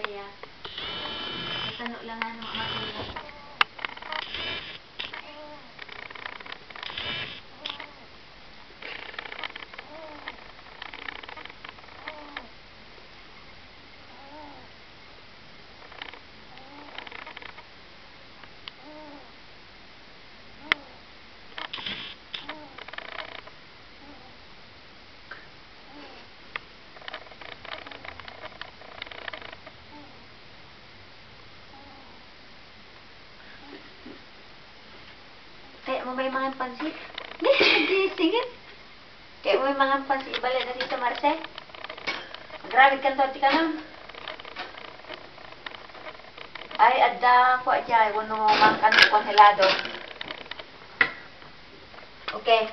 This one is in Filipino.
siya. Tano lang ano matulog. Kaya mo may mga pansit? Hindi, sige. Kaya mo may mga pansit ibalik na dito, Marce? Grabe ka to, tika nun. Ay, adda ko adya. Wano mga kanong konhelado. Okay.